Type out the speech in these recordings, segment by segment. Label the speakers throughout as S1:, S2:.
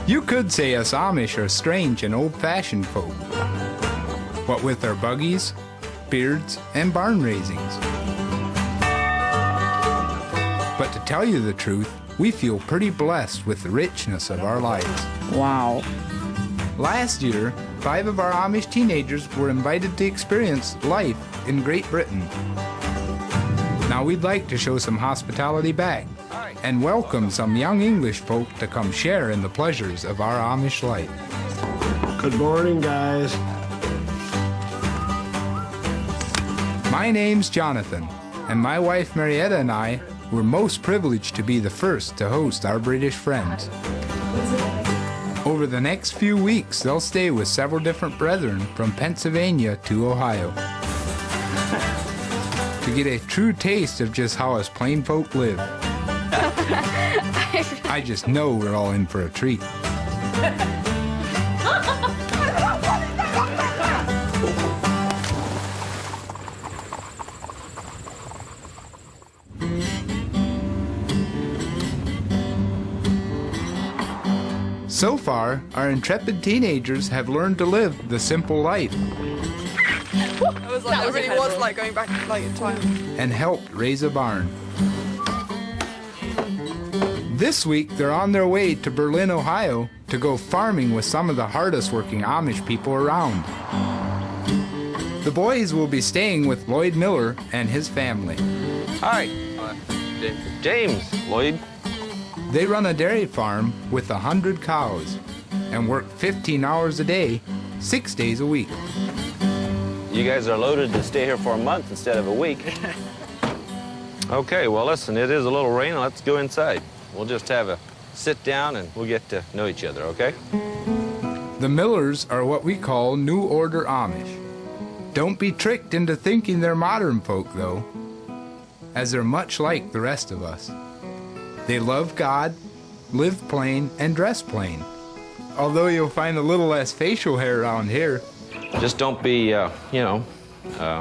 S1: You could say us Amish are strange and old-fashioned folk, what with our buggies, beards, and barn raisings. But to tell you the truth, we feel pretty blessed with the richness of our lives.
S2: Wow.
S1: Last year, 5 of our Amish teenagers were invited to experience life in Great Britain. Now we'd like to show some hospitality back and welcome some young English folk to come share in the pleasures of our Amish life.
S3: Good morning, guys.
S1: My name's Jonathan, and my wife Marietta and I were most privileged to be the first to host our British friends. Over the next few weeks, they'll stay with several different brethren from Pennsylvania to Ohio to get a true taste of just how us plain folk live. I just know we're all in for a treat. So far, our intrepid teenagers have learned to live the simple life.
S4: That really was like going back in time.
S1: And helped raise a barn. This week, they're on their way to Berlin, Ohio, to go farming with some of the hardest working Amish people around. The boys will be staying with Lloyd Miller and his family.
S5: Hi. James, Lloyd.
S1: They run a dairy farm with 100 cows and work 15 hours a day, 6 days a week.
S5: You guys are loaded to stay here for a month instead of a week. Okay, well, listen, it is a little rain. Let's go inside. We'll just have a sit down and we'll get to know each other, okay?
S1: The Millers are what we call New Order Amish. Don't be tricked into thinking they're modern folk, though, as they're much like the rest of us. They love God, live plain, and dress plain. Although you'll find a little less facial hair around here.
S5: Just don't be,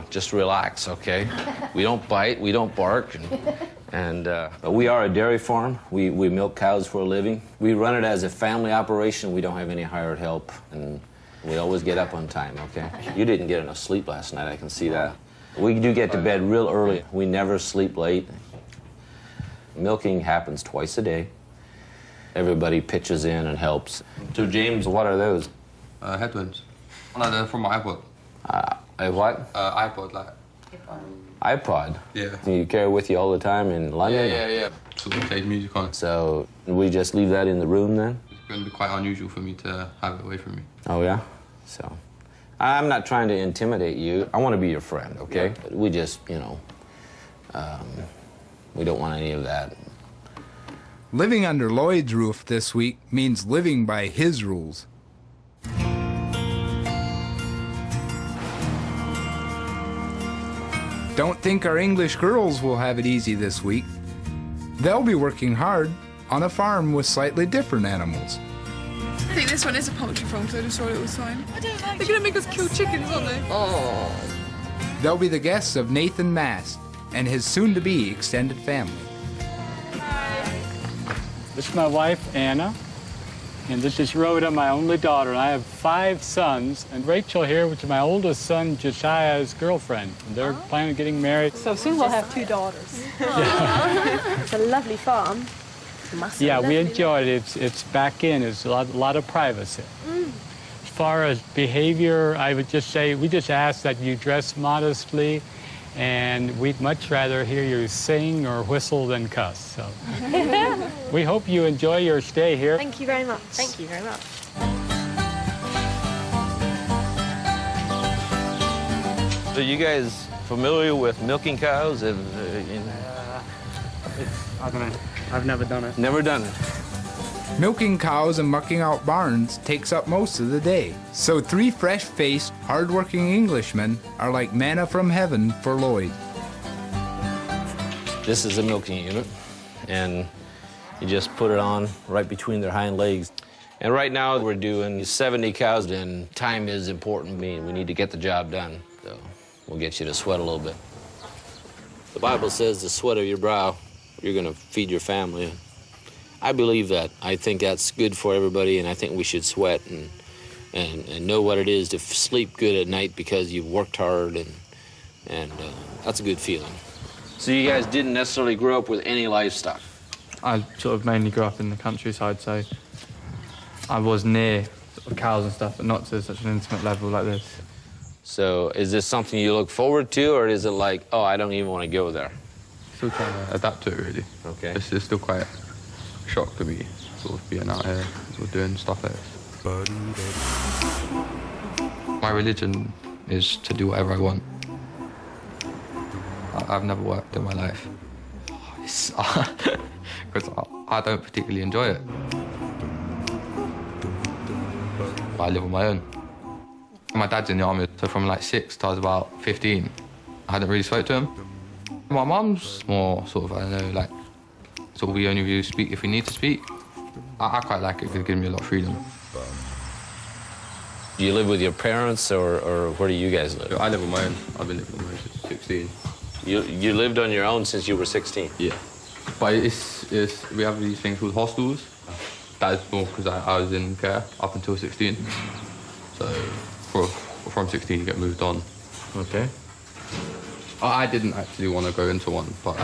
S5: just relax, okay? We don't bite, we don't bark, and we are a dairy farm. We milk cows for a living. We run it as a family operation. We don't have any hired help, and we always get up on time, okay? You didn't get enough sleep last night, I can see that. We do get to bed real early. We never sleep late. Milking happens twice a day. Everybody pitches in and helps. So, James, what are those?
S6: Headphones. They're from my iPod.
S5: A what?
S6: iPod, like.
S5: iPod?
S6: Yeah.
S5: You carry with you all the time in London?
S6: Yeah. So we played music on it.
S5: So, we just leave that in the room then?
S6: It's going to be quite unusual for me to have it away from me.
S5: Oh, yeah? So, I'm not trying to intimidate you. I want to be your friend, okay? Yeah. We just, we don't want any of that.
S1: Living under Lloyd's roof this week means living by his rules. Don't think our English girls will have it easy this week. They'll be working hard on a farm with slightly different animals.
S4: I think this one is a poultry farm, so I just saw it was sign. They're going to make us kill chickens, aren't they?
S1: Oh. They'll be the guests of Nathan Mast and his soon-to-be extended family.
S4: Hi.
S2: This is my wife, Anna, and this is Rhoda, my only daughter. And I have 5 sons, and Rachel here, which is my oldest son, Josiah's girlfriend. And they're planning on getting married.
S7: So soon we'll have 2 daughters. It's a lovely farm.
S2: Yeah, we enjoyed it. It's back in. It's a lot of privacy. As far as behavior, I would just say we just ask that you dress modestly, and we'd much rather hear you sing or whistle than cuss. So we hope you enjoy your stay here.
S7: Thank you very much. Thank you very much.
S5: So you guys familiar with milking cows?
S8: I don't know. I've never done it.
S5: Never done it.
S1: Milking cows and mucking out barns takes up most of the day. So 3 fresh-faced, hard-working Englishmen are like manna from heaven for Lloyd.
S5: This is a milking unit, and you just put it on right between their hind legs. And right now we're doing 70 cows, and time is important to me. We need to get the job done. So we'll get you to sweat a little bit. The Bible says the sweat of your brow, you're going to feed your family. I believe that. I think that's good for everybody, and I think we should sweat and know what it is to sleep good at night because you've worked hard, and that's a good feeling. So you guys didn't necessarily grow up with any livestock?
S8: I sort of mainly grew up in the countryside, so I was near sort of cows and stuff, but not to such an intimate level like this.
S5: So is this something you look forward to, or is it like, oh, I don't even want to go there?
S6: Still trying to adapt to it, really.
S5: Okay.
S6: It's still quite a shock to me, sort of being out here, sort of doing stuff like this. My religion is to do whatever I want. I've never worked in my life. Because I don't particularly enjoy it. But I live on my own. My dad's in the army, so from like 6 till I was about 15, I hadn't really spoke to him. My mum's more sort of, I don't know, like, sort of we only really speak if we need to speak. I quite like it because it gives me a lot of freedom.
S5: Do you live with your parents, or where do you guys live?
S6: I live on my own. I've been living on my own since 16.
S5: You lived on your own since you were 16?
S6: Yeah. But we have these things called hostels. That is more because I was in care up until 16. So from 16 you get moved on.
S8: Okay.
S6: I didn't actually want to go into one, but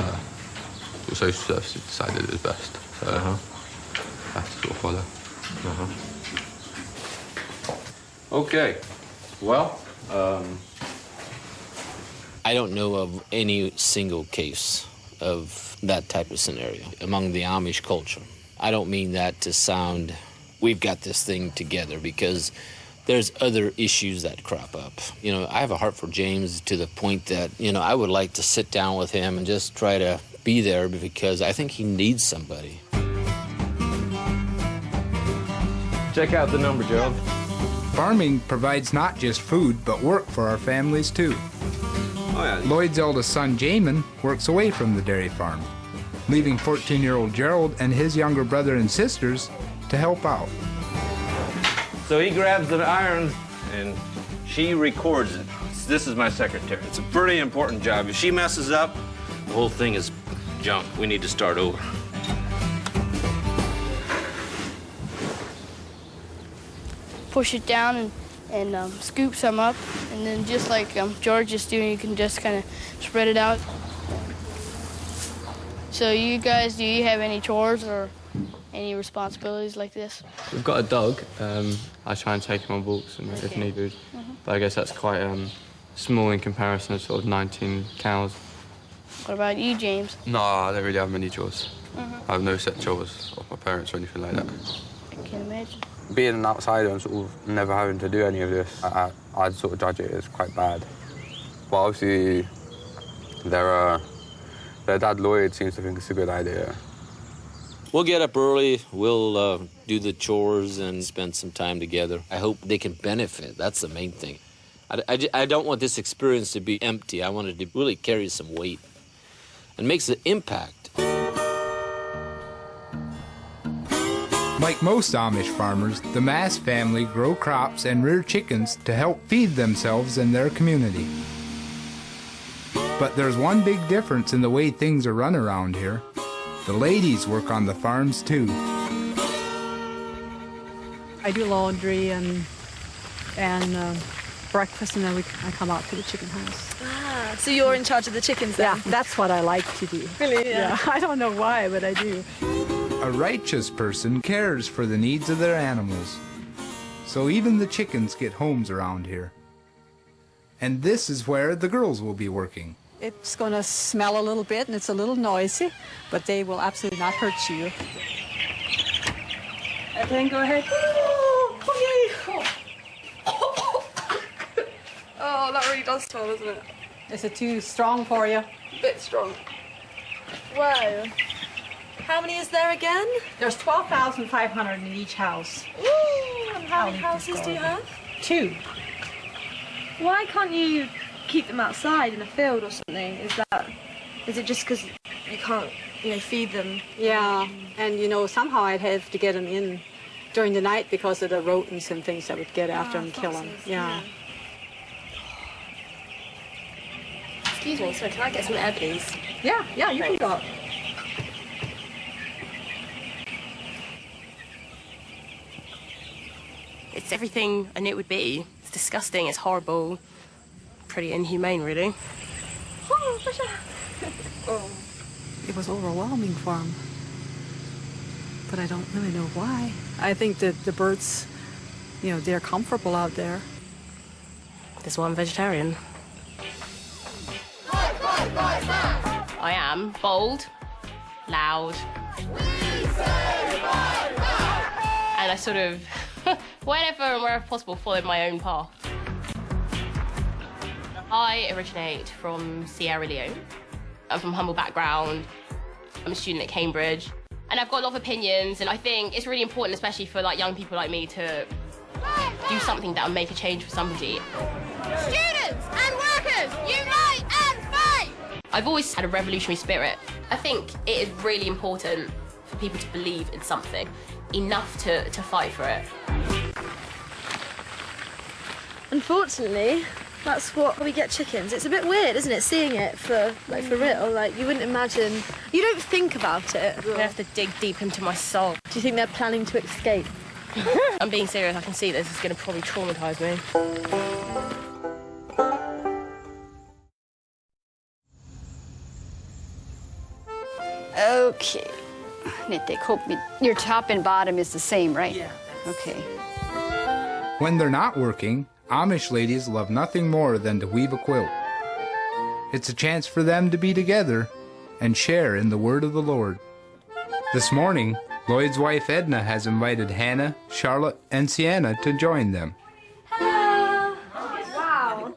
S6: the social services decided it was best. So I had to sort of follow.
S5: Okay. Well, I don't know of any single case of that type of scenario among the Amish culture. I don't mean that to sound, we've got this thing together, because there's other issues that crop up. You know, I have a heart for James to the point that, you know, I would like to sit down with him and just try to be there because I think he needs somebody. Check out the number, Joe.
S1: Farming provides not just food, but work for our families too.
S5: Oh, yeah.
S1: Lloyd's eldest son, Jamin, works away from the dairy farm, leaving 14-year-old Gerald and his younger brother and sisters to help out.
S5: So he grabs the iron and she records it. This is my secretary. It's a pretty important job. If she messes up, the whole thing is junk. We need to start over.
S9: Push it down and scoop some up, and then just like George is doing, you can just kind of spread it out. So you guys, do you have any chores or any responsibilities like this?
S8: We've got a dog. I try and take him on walks and if needed, but I guess that's quite small in comparison to sort of 19 cows.
S9: What about you, James?
S6: No, I don't really have many chores. I have no set chores of my parents or anything like that.
S9: I can imagine.
S10: Being an outsider and sort of never having to do any of this, I'd sort of judge it as quite bad. But obviously, their dad Lloyd seems to think it's a good idea.
S5: We'll get up early, we'll do the chores and spend some time together. I hope they can benefit. That's the main thing. I don't want this experience to be empty. I want it to really carry some weight and makes an impact.
S1: Like most Amish farmers, the Mass family grow crops and rear chickens to help feed themselves and their community. But there's one big difference in the way things are run around here. The ladies work on the farms too.
S11: I do laundry and breakfast, and then I come out to the chicken house.
S7: Ah, so you're in charge of the chickens then?
S11: Yeah, that's what I like to do.
S7: Really? Yeah.
S11: I don't know why, but I do.
S1: A righteous person cares for the needs of their animals. So even the chickens get homes around here. And this is where the girls will be working.
S11: It's going to smell a little bit and it's a little noisy, but they will absolutely not hurt you.
S7: And then go ahead. Oh, that really does smell, doesn't it?
S11: Is it too strong for you?
S7: A bit strong. Wow. How many is there again?
S11: There's 12,500 in each house.
S7: Ooh, and how many houses do you have?
S11: 2.
S7: Why can't you keep them outside in a field or something? Is it just because you can't, feed them?
S11: Yeah, and somehow I'd have to get them in during the night because of the rodents and things that would get after them and kill them. Yeah.
S7: Excuse me, sorry, can I get some air, please?
S11: Yeah, you can go.
S12: It's everything I knew it would be. It's disgusting, it's horrible, pretty inhumane, really.
S11: It was overwhelming for him, but I don't really know why. I think that the birds, you know, they're comfortable out there.
S12: That's why I'm vegetarian. I am bold, loud, and I sort of, whenever and wherever possible, follow my own path. I originate from Sierra Leone. I'm from a humble background. I'm a student at Cambridge, and I've got a lot of opinions, and I think it's really important, especially for like young people like me, to do something that will make a change for somebody.
S13: Students and workers, unite and fight!
S12: I've always had a revolutionary spirit. I think it is really important for people to believe in something enough to fight for it.
S7: Unfortunately, that's what we get chickens. It's a bit weird, isn't it, seeing it for real? Like, you wouldn't imagine... You don't think about it.
S12: I have to dig deep into my soul.
S7: Do you think they're planning to escape?
S12: I'm being serious, I can see this is going to probably traumatise me.
S14: Okay. Your top and bottom is the same, right?
S11: Yeah.
S14: Okay.
S1: When they're not working, Amish ladies love nothing more than to weave a quilt. It's a chance for them to be together and share in the word of the Lord. This morning, Lloyd's wife Edna has invited Hannah, Charlotte, and Sienna to join them.
S7: Hello! Wow.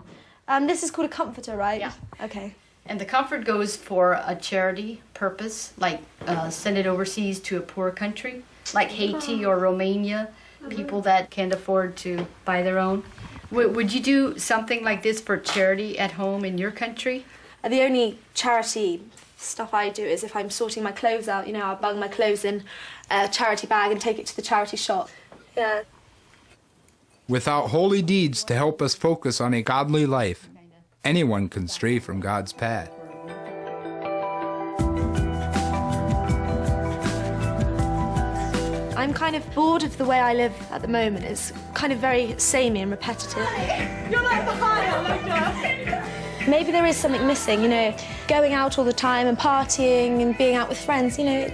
S7: This is called a comforter, right?
S14: Yeah.
S7: Okay.
S14: And the comfort goes for a charity purpose, like send it overseas to a poor country, like Haiti or Romania, people that can't afford to buy their own. Would you do something like this for charity at home in your country?
S7: The only charity stuff I do is if I'm sorting my clothes out, you know, I'll bung my clothes in a charity bag and take it to the charity shop. Yeah.
S1: Without holy deeds to help us focus on a godly life, anyone can stray from God's path.
S7: I'm kind of bored of the way I live at the moment. It's kind of very samey and repetitive.
S13: You're like the higher,
S7: Maybe there is something missing, you know, going out all the time and partying and being out with friends, you know,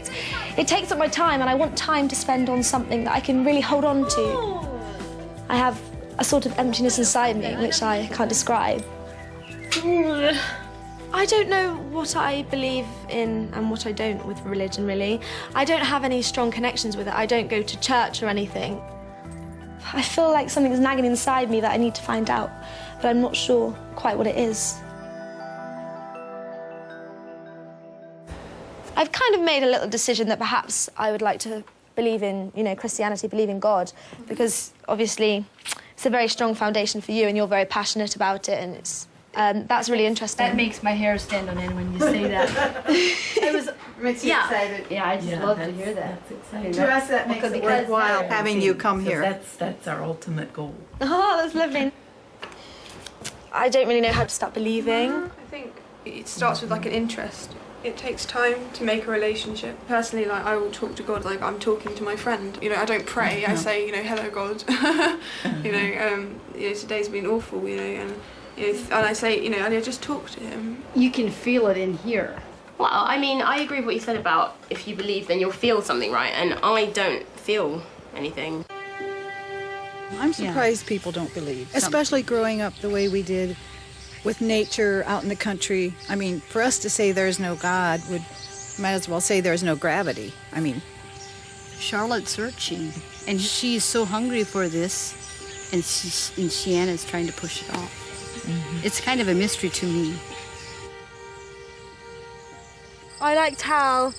S7: it takes up my time, and I want time to spend on something that I can really hold on to. I have a sort of emptiness inside me, which I can't describe. I don't know what I believe in and what I don't with religion, really. I don't have any strong connections with it. I don't go to church or anything. I feel like something's nagging inside me that I need to find out, but I'm not sure quite what it is. I've kind of made a little decision that perhaps I would like to believe in, you know, Christianity, believe in God, because obviously it's a very strong foundation for you and you're very passionate about it, and it's that's really interesting.
S14: That makes my hair stand on end when you say that. It makes you excited. Yeah, I just love to hear that.
S15: That's exciting. To us, that makes it worthwhile having you come here. That's our ultimate goal.
S7: Oh, that's lovely. I don't really know how to start believing.
S4: I think it starts with like an interest. It takes time to make a relationship. Personally, like, I will talk to God like I'm talking to my friend. You know, I don't pray. I say, you know, hello God. You know, today's been awful. You know, and I say, you know, and I just talk to him.
S14: You can feel it in here.
S12: Well, I mean, I agree with what you said about if you believe, then you'll feel something, right? And I don't feel anything.
S15: I'm surprised people don't believe, especially growing up the way we did with nature out in the country. I mean, for us to say there's no God might as well say there's no gravity. I mean,
S14: Charlotte's searching, and she's so hungry for this, and Sienna's trying to push it off. It's kind of a mystery to me.
S7: I liked how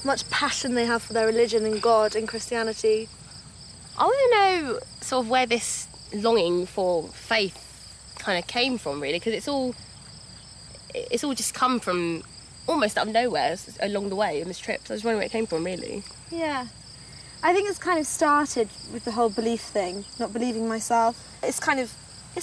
S7: much passion they have for their religion and God and Christianity.
S12: I want to know sort of where this longing for faith kind of came from, really, because it's all just come from almost out of nowhere along the way in this trip. So I was wondering where it came from, really.
S7: Yeah. I think it's kind of started with the whole belief thing, not believing myself. It's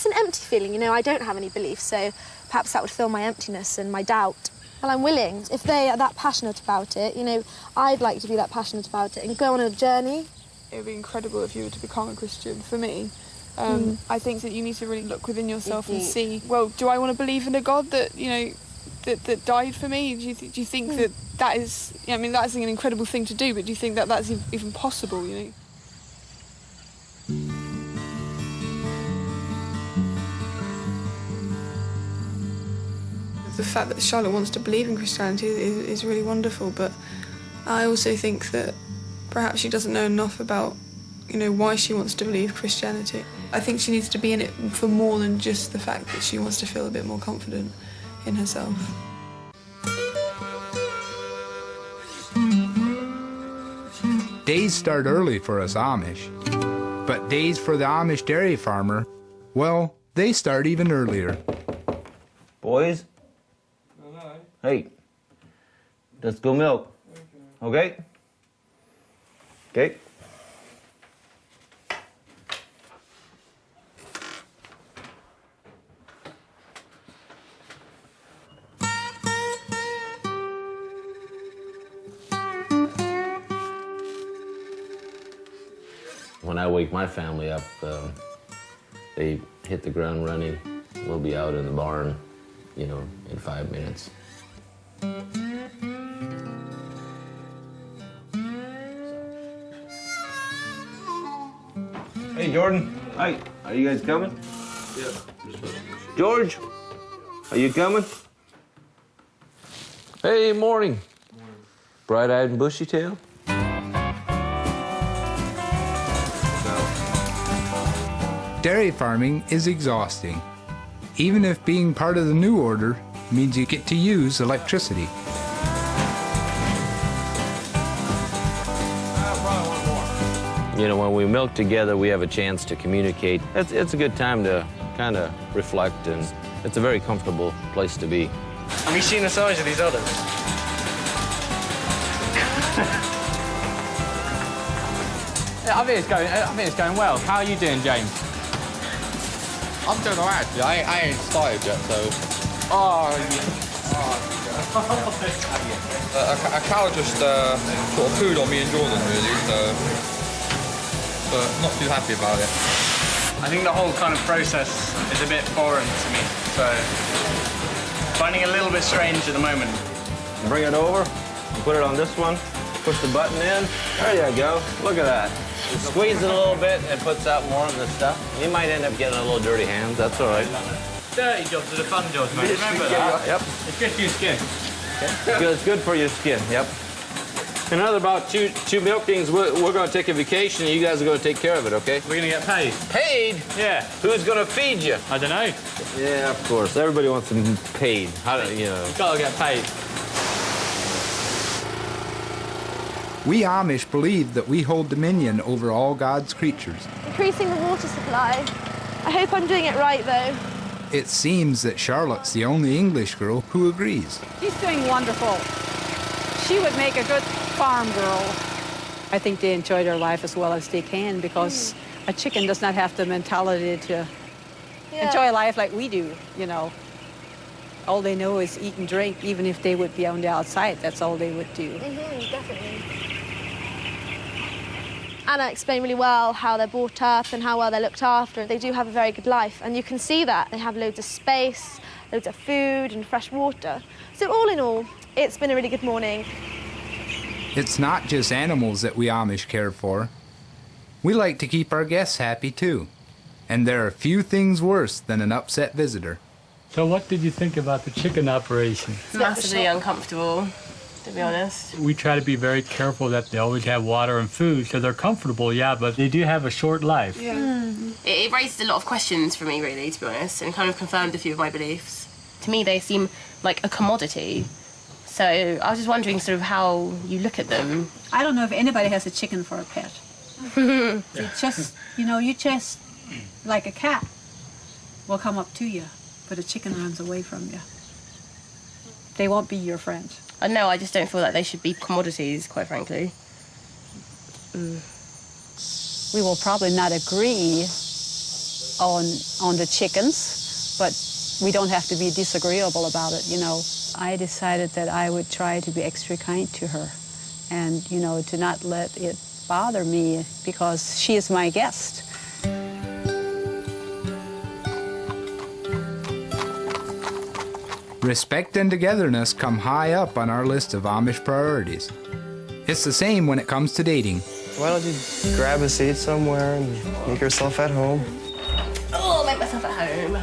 S7: an empty feeling, you know, I don't have any beliefs, so perhaps that would fill my emptiness and my doubt. Well, I'm willing. If they are that passionate about it, you know, I'd like to be that passionate about it and go on a journey
S4: it would be incredible if you were to become a Christian, for me. I think that you need to really look within yourself and see, well, do I want to believe in a God that, you know, that died for me? Do you think that is, I mean, that's an incredible thing to do, but do you think that that's even possible, you know? The fact that Charlotte wants to believe in Christianity is really wonderful, but I also think that perhaps she doesn't know enough about, you know, why she wants to believe Christianity. I think she needs to be in it for more than just the fact that she wants to feel a bit more confident in herself.
S1: Days start early for us Amish, but days for the Amish dairy farmer, well, they start even earlier.
S5: Boys? Hey, let's go milk. Okay? Okay. When I wake my family up, they hit the ground running. We'll be out in the barn, you know, in 5 minutes. Hey, Jordan. Hi. Are you guys coming?
S10: Yeah.
S5: George, are you coming? Hey, morning. Bright-eyed and bushy-tailed?
S1: Dairy farming is exhausting, even if being part of the new order means you get to use electricity.
S5: You know, when we milk together, we have a chance to communicate. It's a good time to kind of reflect, and it's a very comfortable place to be.
S16: Have you seen the size of these udders?
S17: I think it's going well. How are you doing, James?
S6: I'm doing all right, actually. I ain't started yet, so... a cow just sort of pooed on me and Jordan, really, so... But not too happy about it.
S16: I think the whole kind of process is a bit foreign to me, so... finding it a little bit strange at the moment.
S5: Bring it over, put it on this one, push the button in. There you go. Look at that. You squeeze it a little bit, it puts out more of the stuff. You might end up getting a little dirty hands, that's all right.
S16: Dirty jobs are the fun jobs, mate. Remember that?
S5: Yep.
S16: It's good for your skin.
S5: It's good for your skin, yep. In another about two milkings, we're going to take a vacation, and you guys are going to take care of it, okay?
S16: We're going to get paid.
S5: Paid?
S16: Yeah.
S5: Who's going to feed you?
S16: I don't know.
S5: Yeah, of course. Everybody wants to be paid. How do you know?
S16: You got to get paid.
S1: We Amish believe that we hold dominion over all God's creatures.
S7: Increasing the water supply. I hope I'm doing it right, though.
S1: It seems that Charlotte's the only English girl who agrees.
S11: She's doing wonderful. She would make a good farm girl. I think they enjoy their life as well as they can, because a chicken does not have the mentality to enjoy life like we do, you know. All they know is eat and drink. Even if they would be on the outside, that's all they would do.
S7: Definitely. Anna explained really well how they're brought up and how well they're looked after. They do have a very good life, and you can see that. They have loads of space, loads of food and fresh water. So all in all, it's been a really good morning.
S1: It's not just animals that we Amish care for. We like to keep our guests happy too. And there are few things worse than an upset visitor.
S2: So what did you think about the chicken operation?
S12: It's massively uncomfortable, to be honest.
S2: We try to be very careful that they always have water and food, so they're comfortable, yeah, but they do have a short life.
S12: Yeah. It raised a lot of questions for me, really, to be honest, and kind of confirmed a few of my beliefs. To me, they seem like a commodity. So I was just wondering sort of how you look at them.
S11: I don't know if anybody has a chicken for a pet. It just, you just, like a cat, will come up to you, but a chicken runs away from you. They won't be your friend.
S12: No, I just don't feel like they should be commodities, quite frankly.
S11: We will probably not agree on the chickens, but we don't have to be disagreeable about it, I decided that I would try to be extra kind to her and, to not let it bother me because she is my guest.
S1: Respect and togetherness come high up on our list of Amish priorities. It's the same when it comes to dating.
S18: Why don't you grab a seat somewhere and make yourself at home?
S12: Oh, make myself at home.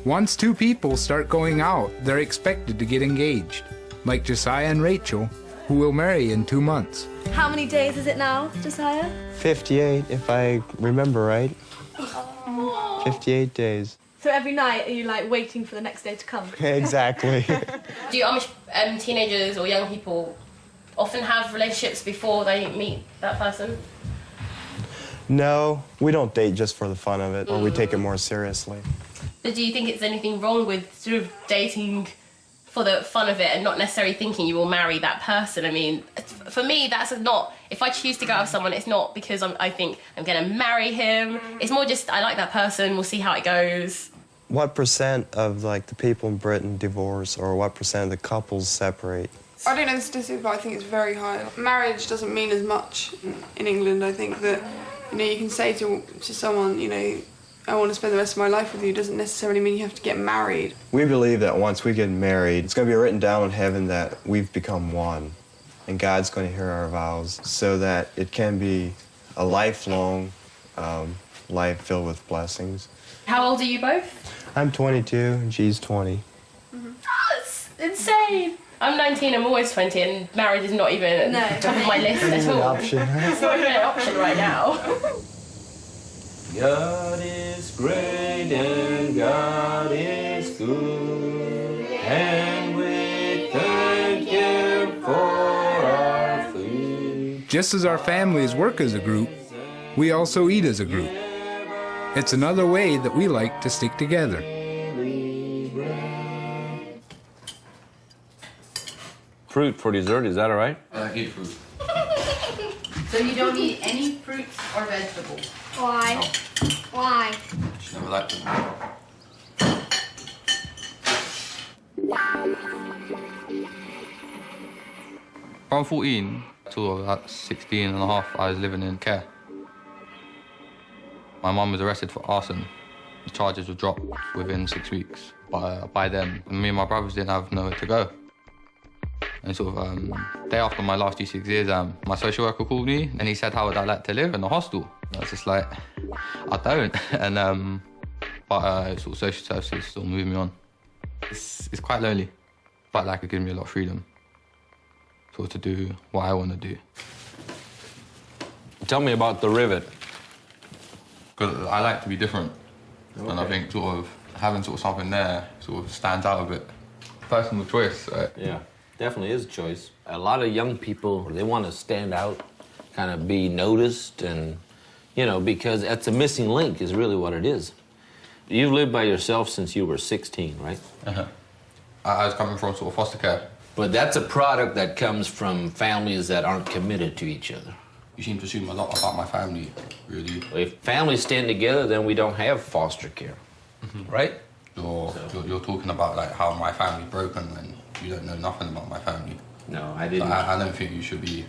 S1: Once two people start going out, they're expected to get engaged, like Josiah and Rachel, who will marry in 2 months.
S7: How many days is it now, Josiah?
S18: 58, if I remember right. 58 days.
S7: So every night, are you like waiting for the next day to come?
S18: Exactly.
S12: Do Amish teenagers or young people often have relationships before they meet that person?
S18: No, we don't date just for the fun of it, or we take it more seriously.
S12: But do you think it's anything wrong with sort of dating for the fun of it and not necessarily thinking you will marry that person? I mean, for me, that's not, if I choose to go out with someone, it's not because I think I'm going to marry him. It's more just, I like that person, we'll see how it goes.
S18: What percent of like the people in Britain divorce, or what percent of the couples separate?
S4: I don't know the statistics, but I think it's very high. Marriage doesn't mean as much in England. I think that, you know, you can say to someone, you know, I want to spend the rest of my life with you, doesn't necessarily mean you have to get married.
S18: We believe that once we get married, it's going to be written down in heaven that we've become one, and God's going to hear our vows, so that it can be a lifelong life filled with blessings.
S12: How old are you both?
S18: I'm 22 and she's 20.
S12: That's insane. I'm 19, I'm always 20, and marriage is not even top of my list at all.
S18: Option.
S12: It's not even an option right now.
S5: God is great and God is good, and we thank Him for our food.
S1: Just as our families work as a group, we also eat as a group. It's another way that we like to stick together.
S5: Fruit for dessert, is that all right?
S6: I eat fruit.
S14: So you don't eat any fruits or vegetables?
S7: Why? Why?
S6: She never liked them. From 14 to about 16 and a half, I was living in care. My mum was arrested for arson. The charges were dropped within 6 weeks by them. Me and my brothers didn't have nowhere to go. And sort of, day after my last GC exam, my social worker called me and he said, how would I like to live in a hostel? I was just like, I don't. And, but sort of social services sort of moved me on. It's quite lonely, but like it gives me a lot of freedom sort of to do what I want to do.
S5: Tell me about the rivet.
S6: Because I like to be different. Okay. And I think sort of having sort of something there sort of stands out a bit. Personal choice, right?
S5: Yeah, definitely is a choice. A lot of young people, they want to stand out, kind of be noticed, and, you know, because that's a missing link is really what it is. You've lived by yourself since you were 16, right?
S6: Uh-huh. I was coming from sort of foster care.
S5: But that's a product that comes from families that aren't committed to each other.
S6: You seem to assume a lot about my family, really.
S5: If families stand together, then we don't have foster care, right?
S6: You're talking about like how my family's broken and you don't know nothing about my family.
S5: No, I didn't.
S6: I don't think you should be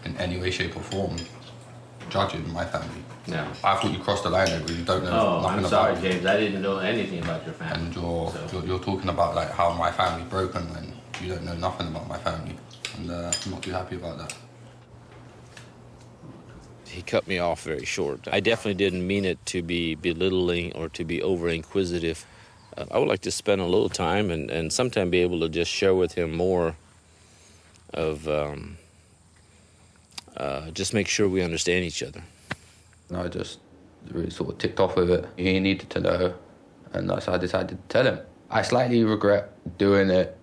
S6: in any way, shape or form judging my family.
S5: No.
S6: I thought you crossed the line there, but you don't know nothing
S5: I'm sorry,
S6: about
S5: James. I didn't know anything about your family.
S6: And you're talking about like how my family's broken and you don't know nothing about my family. And I'm not too happy about that.
S5: He cut me off very short. I definitely didn't mean it to be belittling or to be over-inquisitive. I would like to spend a little time and sometime be able to just share with him more of just make sure we understand each other.
S6: And I just really sort of ticked off with it. He needed to know, and so I decided to tell him. I slightly regret doing it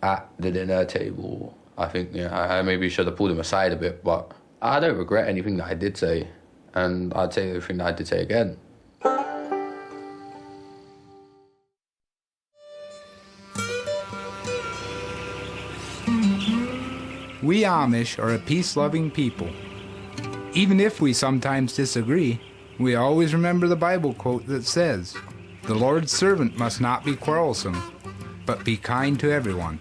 S6: at the dinner table. I think I maybe should have pulled him aside a bit, but I don't regret anything that I did say, and I'd say everything that I did say again.
S1: We Amish are a peace-loving people. Even if we sometimes disagree, we always remember the Bible quote that says, "The Lord's servant must not be quarrelsome, but be kind to everyone."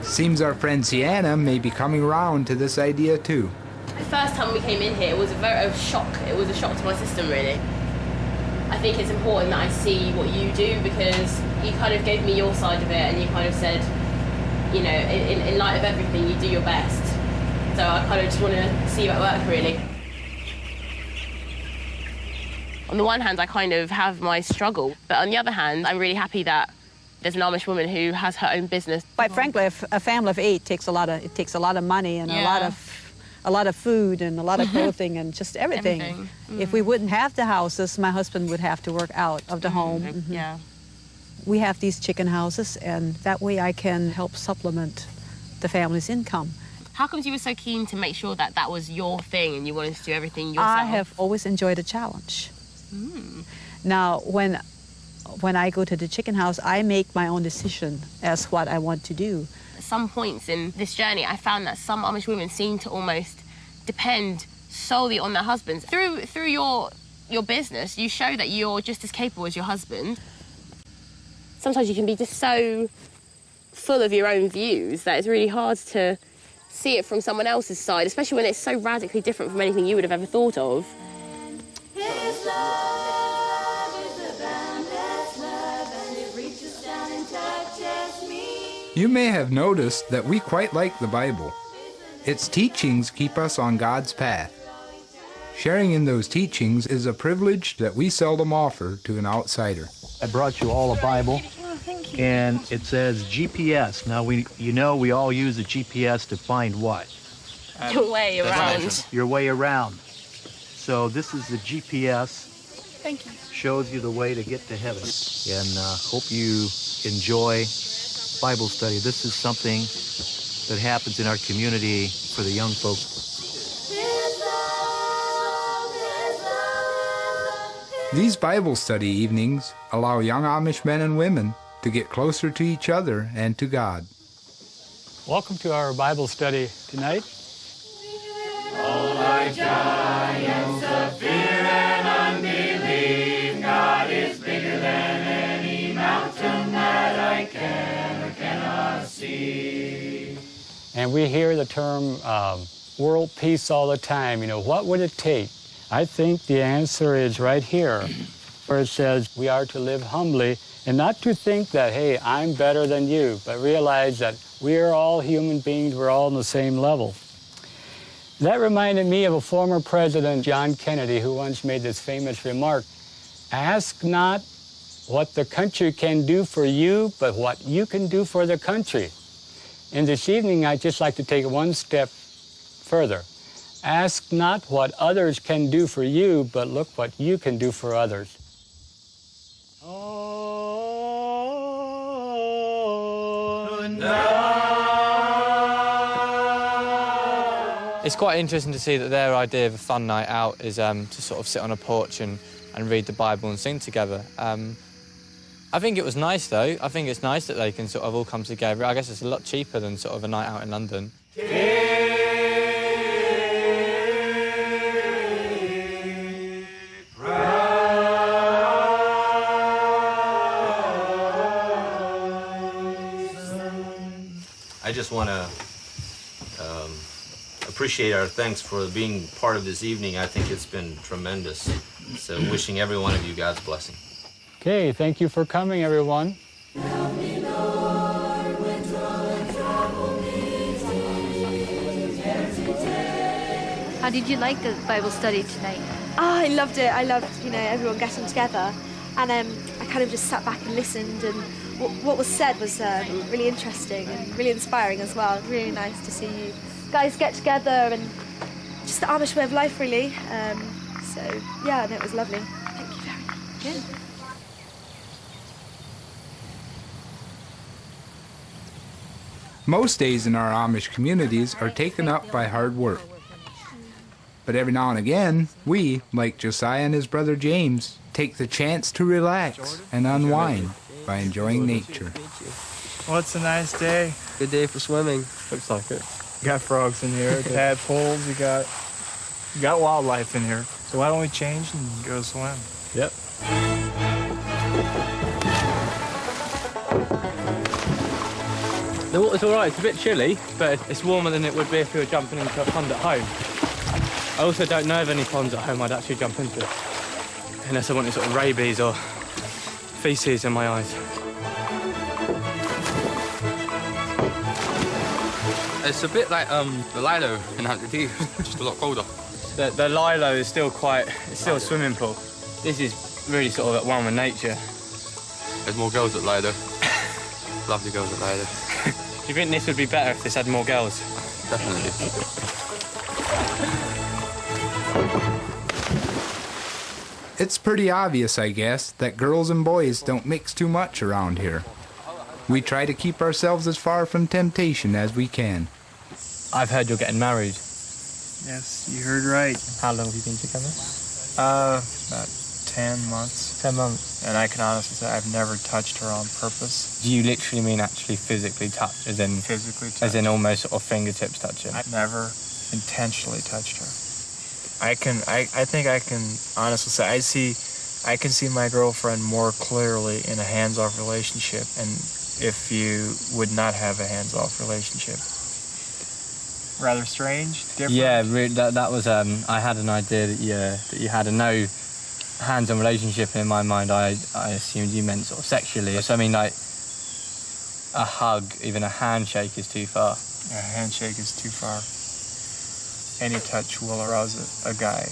S1: Seems our friend Sienna may be coming around to this idea too.
S12: The first time we came in here, it was a shock. It was a shock to my system, really. I think it's important that I see what you do, because you kind of gave me your side of it, and you kind of said, you know, in light of everything, you do your best. So I kind of just want to see you at work, really. On the one hand, I kind of have my struggle, but on the other hand, I'm really happy that there's an Amish woman who has her own business.
S11: Quite frankly, a family of 8 takes a lot of money and a lot of food and a lot of clothing and just everything. If we wouldn't have the houses, my husband would have to work out of the home.
S12: Yeah.
S11: We have these chicken houses, and that way I can help supplement the family's income.
S12: How come you were so keen to make sure that that was your thing and you wanted to do everything yourself?
S11: I have always enjoyed a challenge. Now, when I go to the chicken house, I make my own decision as what I want to do.
S12: At some points in this journey, I found that some Amish women seem to almost depend solely on their husbands. Through your business, you show that you're just as capable as your husband. Sometimes you can be just so full of your own views that it's really hard to see it from someone else's side, especially when it's so radically different from anything you would have ever thought of.
S1: You may have noticed that we quite like the Bible. Its teachings keep us on God's path. Sharing in those teachings is a privilege that we seldom offer to an outsider.
S19: I brought you all a Bible, and it says GPS. Now, we all use a GPS to find what?
S12: Your way around.
S19: Your way around. So this is the GPS.
S12: Thank you.
S19: Shows you the way to get to heaven. And hope you enjoy Bible study. This is something that happens in our community for the young folks.
S1: These Bible study evenings allow young Amish men and women to get closer to each other and to God.
S2: Welcome to our Bible study tonight.
S20: All thy giants of fear and unbelief, God is bigger than any mountain that I can or cannot see.
S2: And we hear the term world peace all the time. You know, what would it take? I think the answer is right here, where it says we are to live humbly and not to think that, hey, I'm better than you, but realize that we are all human beings, we're all on the same level. That reminded me of a former president, John Kennedy, who once made this famous remark, ask not what the country can do for you, but what you can do for the country. And this evening, I'd just like to take it one step further. Ask not what others can do for you, but look what you can do for others.
S8: It's quite interesting to see that their idea of a fun night out is to sort of sit on a porch and read the Bible and sing together. I think it was nice, though. I think it's nice that they can sort of all come together. I guess it's a lot cheaper than sort of a night out in London.
S5: I just want to appreciate our thanks for being part of this evening. I think it's been tremendous. So wishing every one of you God's blessing.
S2: Okay, thank you for coming, everyone.
S7: How did you like the Bible study tonight? Oh, I loved it. I loved, everyone getting together. And I kind of just sat back and listened, and what was said was really interesting and really inspiring as well. Really nice to see you guys get together and just the Amish way of life, really. So, yeah, and it was lovely. Thank you very much. Good.
S1: Most days in our Amish communities are taken up by hard work. But every now and again, we, like Josiah and his brother James, take the chance to relax and unwind by enjoying nature.
S16: What's a nice day?
S21: Good day for swimming.
S16: Looks like it. You got frogs in here, tadpoles, you got wildlife in here. So why don't we change and go swim?
S2: Yep.
S8: The water's all right. It's a bit chilly, but it's warmer than it would be if we were jumping into a pond at home. I also don't know of any ponds at home I'd actually jump into, unless I wanted sort of rabies or feces in my eyes.
S6: It's a bit like the Lilo in Amiša, just a lot colder.
S8: The Lilo is still it's still a swimming pool. This is really sort of at one with nature.
S6: There's more girls at Lilo. Lovely girls at Lilo.
S8: Do you think this would be better if this had more girls?
S6: Definitely.
S1: It's pretty obvious, I guess, that girls and boys don't mix too much around here. We try to keep ourselves as far from temptation as we can.
S8: I've heard you're getting married.
S16: Yes, you heard right.
S8: How long have you been together?
S16: About 10 months.
S8: 10 months.
S16: And I can honestly say I've never touched her on purpose.
S8: Do you literally mean actually physically touch, as in
S16: Physically touch.
S8: as in almost sort of fingertips touching?
S16: I've never intentionally touched her. I think I can honestly say I can see my girlfriend more clearly in a hands-off relationship, and if you would not have a hands-off relationship. Rather strange, different.
S8: Yeah, that was. I had an idea that you had a no hands-on relationship. In my mind, I assumed you meant sort of sexually. So I mean, like a hug, even a handshake is too far.
S16: A handshake is too far. Any touch will arouse a guy.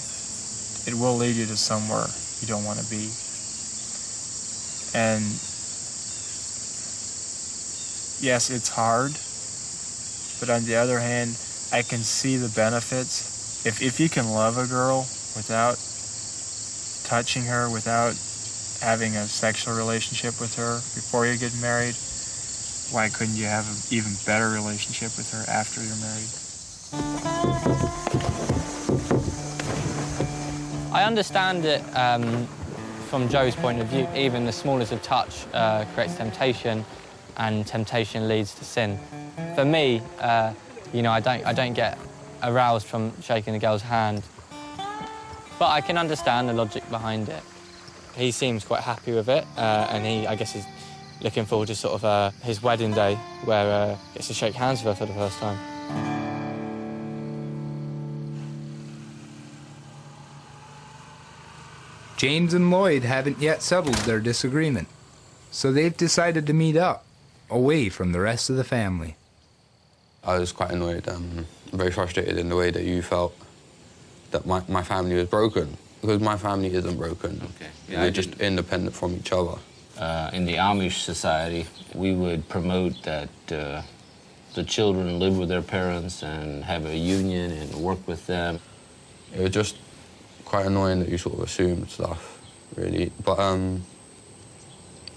S16: It will lead you to somewhere you don't want to be. And yes, it's hard, but on the other hand, I can see the benefits. If you can love a girl without touching her, without having a sexual relationship with her before you get married, why couldn't you have an even better relationship with her after you're married?
S8: I understand it from Joe's point of view. Even the smallest of touch creates temptation, and temptation leads to sin. For me, you know, I don't get aroused from shaking the girl's hand, but I can understand the logic behind it. He seems quite happy with it, and I guess is looking forward to sort of his wedding day, where he gets to shake hands with her for the first time.
S1: James and Lloyd haven't yet settled their disagreement, so they've decided to meet up, away from the rest of the family.
S10: I was quite annoyed, very frustrated in the way that you felt that my family was broken, because my family isn't broken.
S5: Okay.
S10: Yeah, we're just independent from each other.
S5: In the Amish society, we would promote that the children live with their parents and have a union and work with them.
S10: It was just quite annoying that you sort of assumed stuff, really. But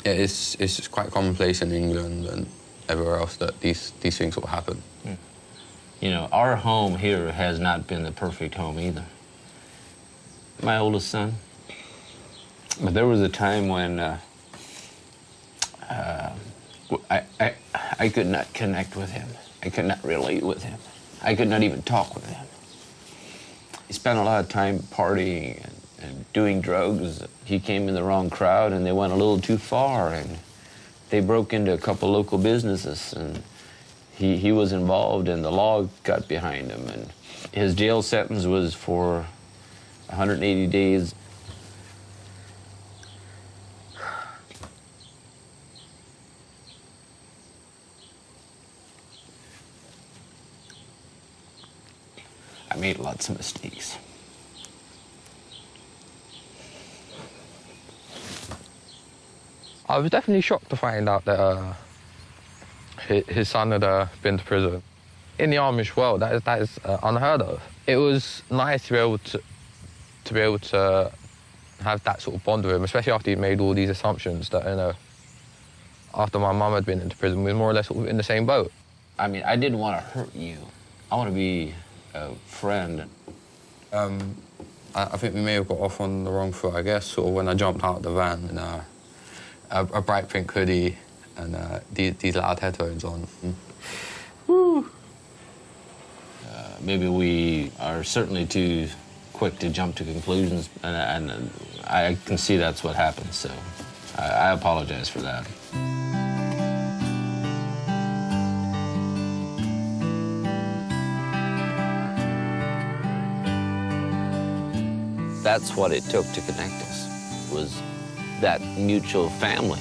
S10: yeah, it's just quite commonplace in England and everywhere else that these things sort of happen.
S5: You know, our home here has not been the perfect home either. My oldest son. But there was a time when I could not connect with him. I could not relate with him. I could not even talk with him. He spent a lot of time partying and doing drugs. He came in the wrong crowd and they went a little too far, and they broke into a couple local businesses, and he was involved and the law got behind him, and his jail sentence was for 180 days. I made lots of mistakes.
S6: I was definitely shocked to find out that his son had been to prison. In the Amish world, that is unheard of. It was nice to be able to have that sort of bond with him, especially after he made all these assumptions that, you know, after my mum had been into prison, we were more or less sort of in the same boat.
S5: I mean, I didn't want to hurt you. I want to be a friend.
S10: I think we may have got off on the wrong foot, I guess, sort of when I jumped out of the van in a bright pink hoodie and these loud headphones on.
S5: Woo! Maybe we are certainly too quick to jump to conclusions, and I can see that's what happened, so I apologize for that. That's what it took to connect us, was that mutual family.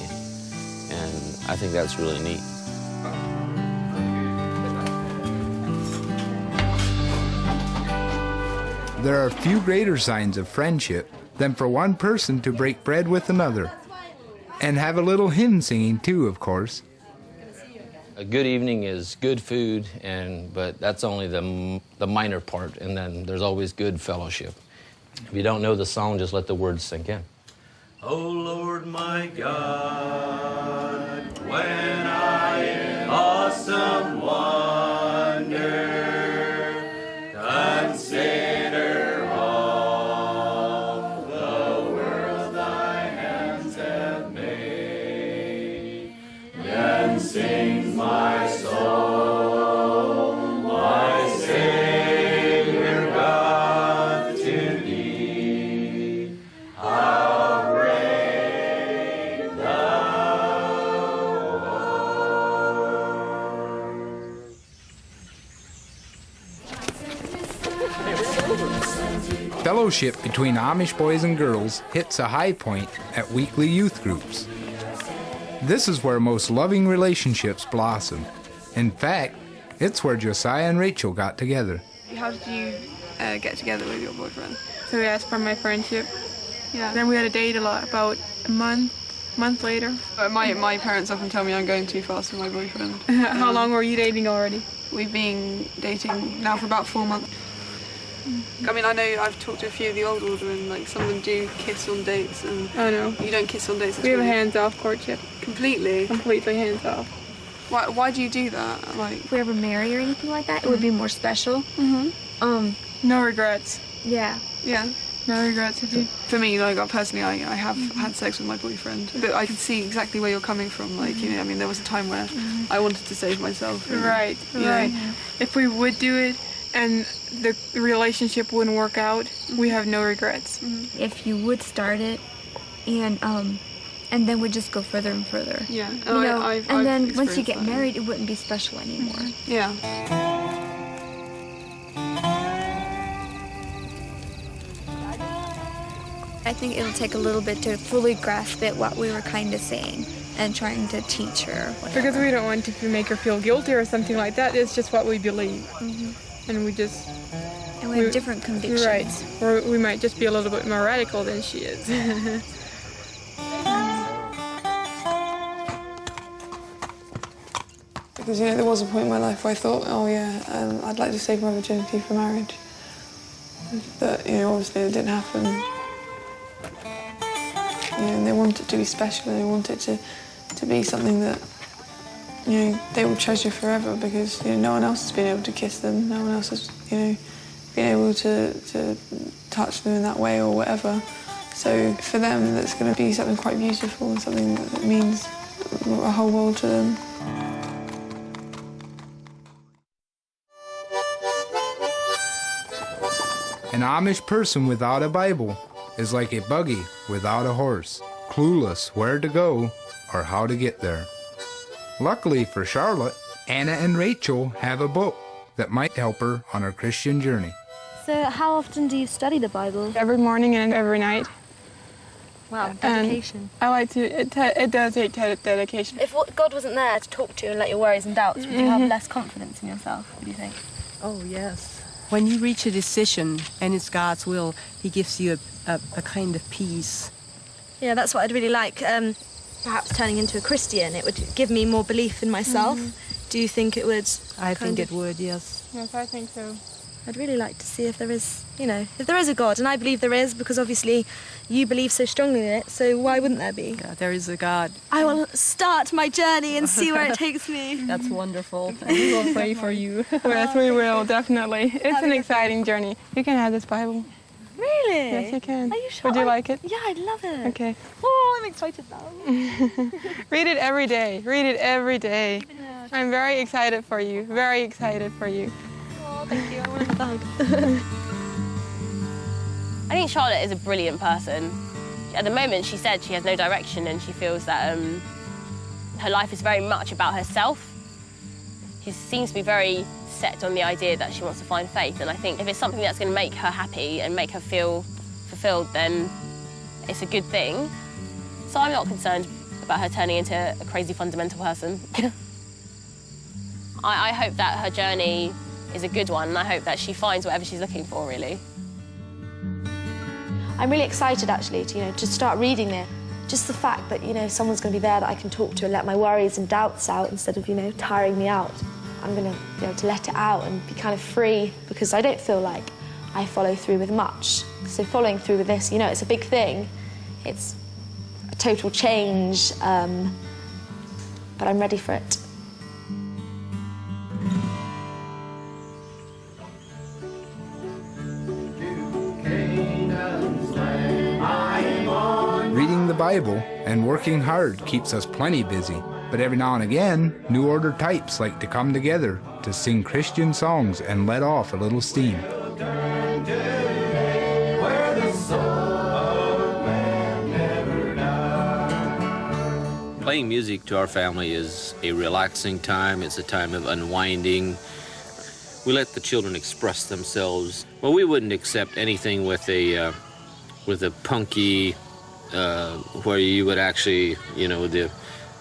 S5: And I think that's really neat.
S1: There are few greater signs of friendship than for one person to break bread with another. And have a little hymn singing too, of course.
S5: A good evening is good food, but that's only the minor part, and then there's always good fellowship. If you don't know the song, just let the words sink in.
S20: O Lord my God, when I in awesome wonder consider all the world thy hands have made, then sings my soul, my Savior God, to thee. How great thou
S1: art. Fellowship between Amish boys and girls hits a high point at weekly youth groups. This is where most loving relationships blossom. In fact, it's where Josiah and Rachel got together.
S4: How did you get together with your boyfriend? So we asked for my friendship. Yeah. Then we had a date about a month later. My parents often tell me I'm going too fast with my boyfriend.
S9: How long were you dating already?
S4: We've been dating now for about 4 months. I mean, I know I've talked to a few of the old order, and like some of them do kiss on dates, and
S9: I know.
S4: You don't kiss on dates.
S9: We have a hands-off courtship.
S4: Completely?
S9: Completely hands-off.
S4: Why do you do that? Like,
S7: if we ever marry or anything like that, it would be more special.
S9: No regrets.
S7: Yeah.
S4: Yeah.
S9: No regrets.
S4: For me, like personally, I have had sex with my boyfriend, but I can see exactly where you're coming from. Like, you know, I mean, there was a time where I wanted to save myself. And,
S9: right. If we would do it and the relationship wouldn't work out, we have no regrets.
S7: If you would start it, and then would just go further and further.
S4: Yeah.
S7: You know,
S4: I've
S7: then once you get
S4: that.
S7: married, it wouldn't be special anymore.
S4: Yeah.
S7: I think it'll take a little bit to fully grasp it, what we were kind of saying and trying to teach her. Whatever.
S9: Because we don't want to make her feel guilty or something like that. It's just what we believe. And we just...
S7: And we have different convictions.
S9: Right. Or we might just be a little bit more radical than she is.
S4: Because, you know, there was a point in my life where I thought, oh yeah, I'd like to save my virginity for marriage. But, you know, obviously it didn't happen. You know, and they want it to be special, and they want it to be something that, you know, they will treasure forever, because, you know, no one else has been able to kiss them, no one else has, you know, been able to touch them in that way or whatever. So for them, that's going to be something quite beautiful and something that means a whole world to them.
S1: An Amish person without a Bible is like a buggy without a horse, clueless where to go or how to get there. Luckily for Charlotte, Anna and Rachel have a book that might help her on her Christian journey.
S7: So how often do you study the Bible?
S9: Every morning and every night.
S7: Wow, dedication.
S9: And I like to, it does take dedication.
S7: If God wasn't there to talk to you and let your worries and doubts, would you have less confidence in yourself, what do you think?
S21: Oh, yes. When you reach a decision and it's God's will, He gives you a kind of peace.
S7: Yeah, that's what I'd really like. Perhaps turning into a Christian, it would give me more belief in myself. Do you think it would?
S21: I think it would, yes.
S9: Yes, I think so.
S7: I'd really like to see if there is, you know, if there is a God, and I believe there is, because obviously you believe so strongly in it, so why wouldn't there be?
S21: Yeah, there is a God.
S7: I will start my journey and see where it takes me.
S21: That's wonderful. And we will pray for you.
S9: Yes, we will, definitely. It's an exciting journey. You can have this Bible.
S7: Really?
S9: Yes, you can.
S7: Are you sure?
S9: Would you like it?
S7: Yeah, I'd love it.
S9: Okay.
S7: Oh, I'm excited now.
S9: Read it every day. Read it every day. I'm very excited for you. Very excited for you.
S7: Oh, thank you. I want a hug.
S12: I think Charlotte is a brilliant person. At the moment, she said she has no direction, and she feels that her life is very much about herself. She seems to be very set on the idea that she wants to find faith, and I think if it's something that's going to make her happy and make her feel fulfilled, then it's a good thing. So I'm not concerned about her turning into a crazy fundamental person. I hope that her journey is a good one, and I hope that she finds whatever she's looking for, really.
S7: I'm really excited, actually, to start reading it. Just the fact that, someone's going to be there that I can talk to and let my worries and doubts out instead of, tiring me out. I'm going to be able to let it out and be kind of free, because I don't feel like I follow through with much. So following through with this, it's a big thing. It's a total change, but I'm ready for it.
S1: Reading the Bible and working hard keeps us plenty busy. But every now and again, New Order types like to come together to sing Christian songs and let off a little steam.
S5: Playing music to our family is a relaxing time. It's a time of unwinding. We let the children express themselves. Well, we wouldn't accept anything with a punky, where you would actually,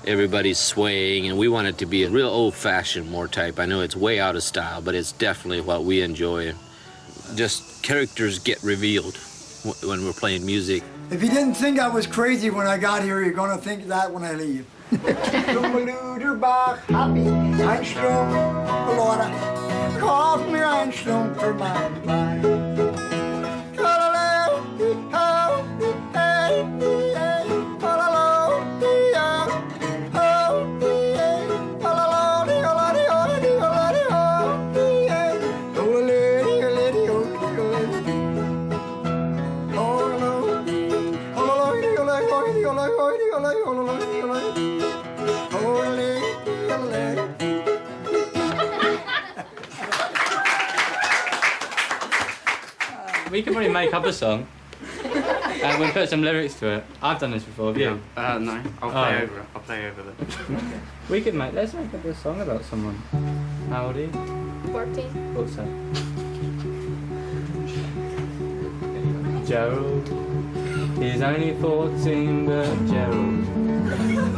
S5: everybody's swaying, and we want it to be a real old-fashioned more type. I know it's way out of style, but it's definitely what we enjoy. Just characters get revealed when we're playing music.
S3: If you didn't think I was crazy when I got here, you're going to think that when I leave.
S8: We can probably make up a song and we'll put some lyrics to it. I've done this before, have you?
S22: No, I'll play over it. I'll play over it.
S8: Okay. Let's make up a song about someone. How old are you?
S12: 14.
S8: What's that? Gerald, he's only 14, but Gerald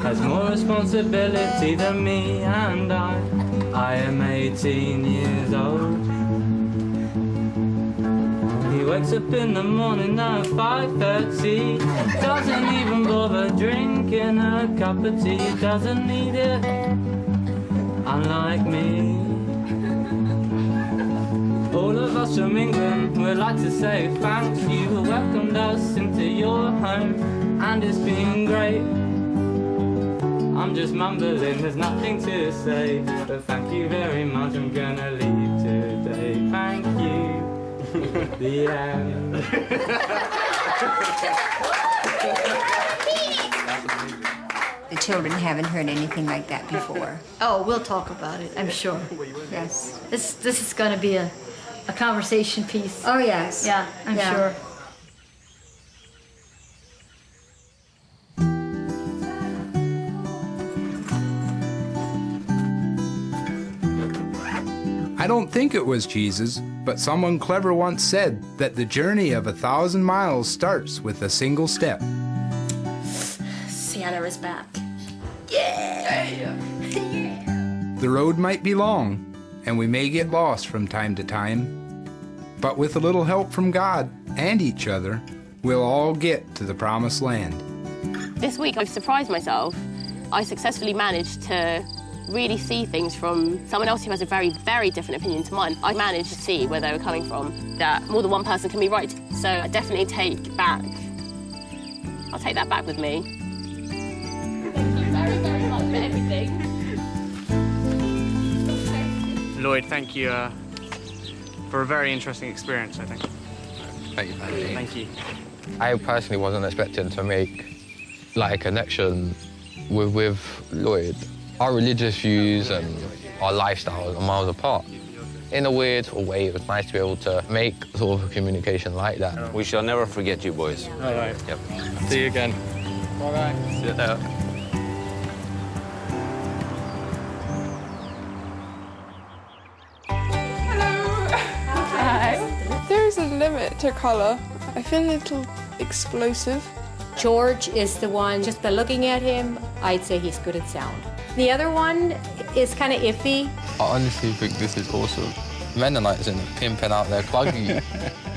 S8: has more responsibility than me and I am 18 years old. He wakes up in the morning at 5:30, doesn't even bother drinking a cup of tea, doesn't need it, unlike me. All of us from England would like to say thank you, welcomed us into your home, and it's been great. I'm just mumbling, there's nothing to say, but thank you very much, I'm gonna leave today, thank you. The end.
S23: The children haven't heard anything like that before.
S14: Oh, we'll talk about it, I'm sure. Yes. This is going to be a conversation piece.
S23: Oh, yes.
S14: Yeah, I'm sure.
S1: I don't think it was Jesus, but someone clever once said that the journey of 1,000 miles starts with a single step.
S12: Sienna is back.
S23: Yeah!
S1: The road might be long, and we may get lost from time to time, but with a little help from God and each other, we'll all get to the promised land.
S12: This week I've surprised myself. I successfully managed to really see things from someone else who has a very, very different opinion to mine. I managed to see where they were coming from, that more than one person can be right. So I definitely I'll take that back with me. Thank you very, very much for everything.
S22: Lloyd, thank you for a very interesting experience, I think.
S6: Thank you.
S22: Thank you.
S6: I personally wasn't expecting to make a connection with Lloyd. Our religious views and our lifestyle are miles apart. In a weird way, it was nice to be able to make sort of a communication like that.
S5: We shall never forget you, boys.
S8: All right.
S5: Yep.
S8: See you again.
S6: Bye-bye.
S5: See you later.
S24: Hi. There's a limit to colour.
S4: I feel a little explosive.
S13: George is the one, just by looking at him, I'd say he's good and sound. The other one is kind of iffy.
S6: I honestly think this is awesome. Mennonites and pimping out their buggy.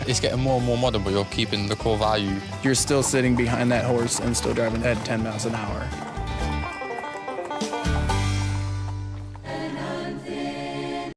S6: It's getting more and more modern, but you're keeping the core value.
S15: You're still sitting behind that horse and still driving at 10 miles an hour.